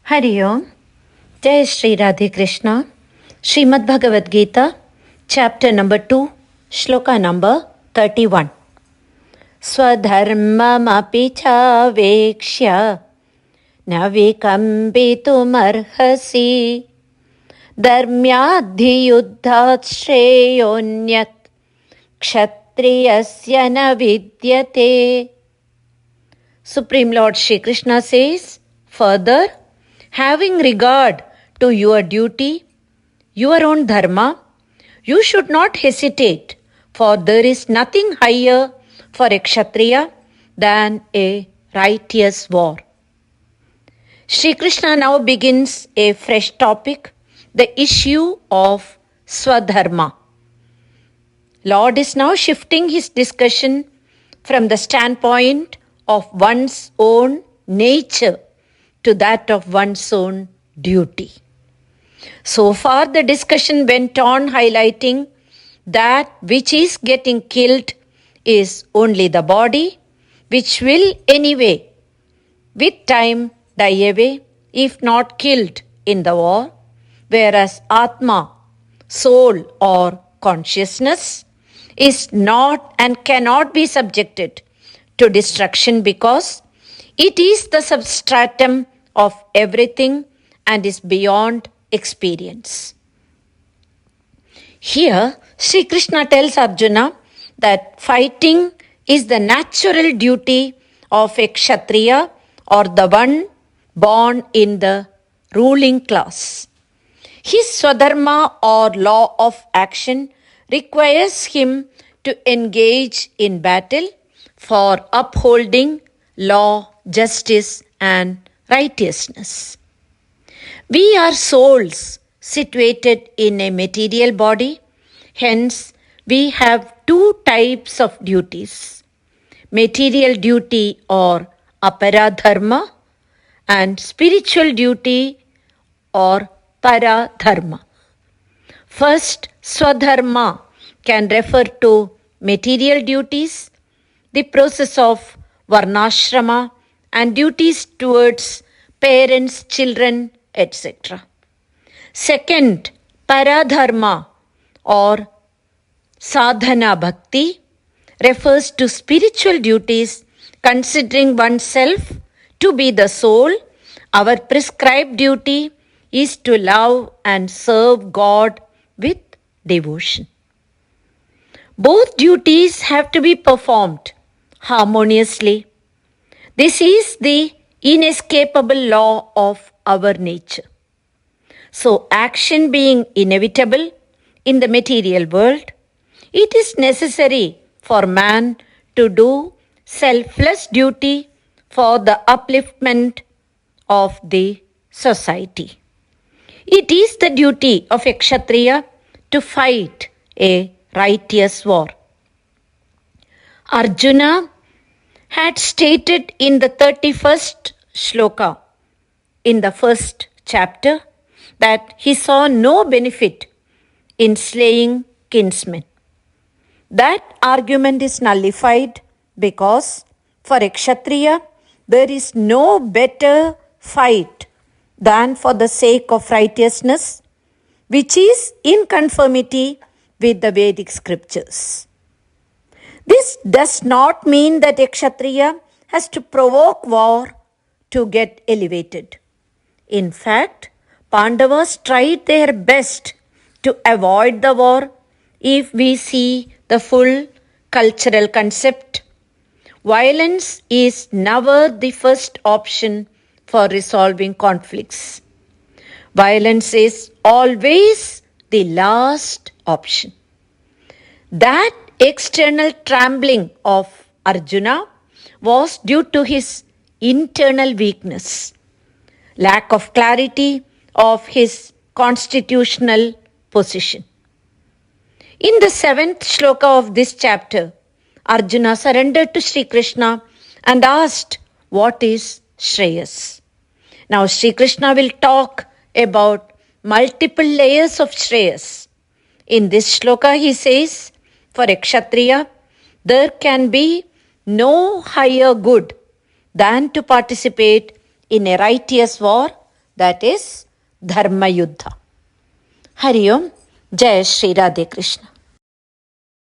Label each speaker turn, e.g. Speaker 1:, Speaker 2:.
Speaker 1: Hari Om. Jai Shri Radhe Krishna. Srimad Bhagavad Gita, chapter number 2, shloka number 31. Svadharmam api cāvekṣya na vikampitum arhasi dharmyāddhi yuddhācchreyo nyat kṣatriyasya na vidyate. Supreme Lord Shri Krishna says, further, having regard to your duty, your own dharma, you should not hesitate, for there is nothing higher for a kshatriya than a righteous war. Shri Krishna now begins a fresh topic, the issue of svadharma. Lord is now shifting his discussion from the standpoint of one's own nature to that of one's own duty. So far the discussion went on highlighting that which is getting killed is only the body, which will anyway with time die away if not killed in the war, whereas Atma, soul or consciousness, is not and cannot be subjected to destruction because it is the substratum of everything and is beyond experience. Here, Sri Krishna tells Arjuna that fighting is the natural duty of a kshatriya or the one born in the ruling class. His svadharma or law of action requires him to engage in battle for upholding law, justice, and righteousness. We are souls situated in a material body, hence we have two types of duties, material duty or aparadharma and spiritual duty or paradharma. First, swadharma can refer to material duties, the process of varnashrama and duties towards parents, children, etc. Second, paradharma or sadhana bhakti refers to spiritual duties considering oneself to be the soul. Our prescribed duty is to love and serve God with devotion. Both duties have to be performed harmoniously. This is the inescapable law of our nature. So, action being inevitable in the material world, it is necessary for man to do selfless duty for the upliftment of the society. It is the duty of a kshatriya to fight a righteous war. Arjuna had stated in the 31st shloka in the first chapter that he saw no benefit in slaying kinsmen. That argument is nullified because for a kshatriya there is no better fight than for the sake of righteousness, which is in conformity with the Vedic scriptures. This does not mean that a kshatriya has to provoke war to get elevated. In fact, Pandavas tried their best to avoid the war if we see the full cultural concept. Violence is never the first option for resolving conflicts. Violence is always the last option. That external trembling of Arjuna was due to his internal weakness, lack of clarity of his constitutional position. In the 7th shloka of this chapter, Arjuna surrendered to Sri Krishna and asked, what is Shreyas? Now Sri Krishna will talk about multiple layers of Shreyas. In this shloka he says, for a kshatriya, there can be no higher good than to participate in a righteous war that is Dharma Yuddha. Hari Om, Jai Shri Radhe Krishna.